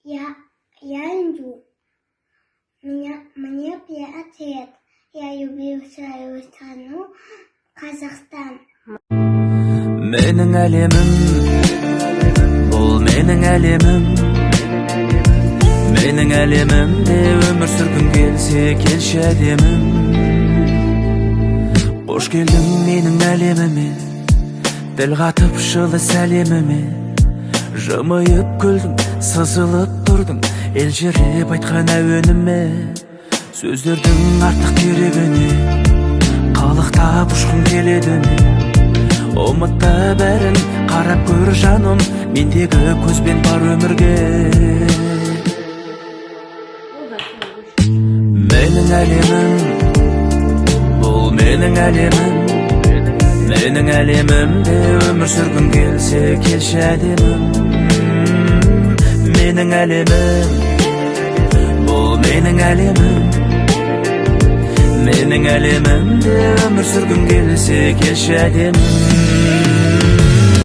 Я Андрю. Мне 5 лет. Я люблю свою страну, Казахстан. Менің әлемім, бұл менің әлемім. Менің әлемімде өмір сүргің келсе, келші әдемім. Қош келдің менің әлеміме, тіл қатып жылы сәлеміме. Жымиып күлдің, сызылып тұрдың, елжіреп айтқан әуеніме. Сөздердің артық керегіне, қалықтап ұшқым келеді ме? Ұмытта бәрін қарап көр жаным, мендегі көзбен бар өмірге. Менің әлемім, бұл менің әлемім. Менің әлемімде өмір сүргің келсе, келші әдемім. Менің әлемім, бұл менің әлемім. Менің әлемімде өмір сүргің келсе, келші әдемім.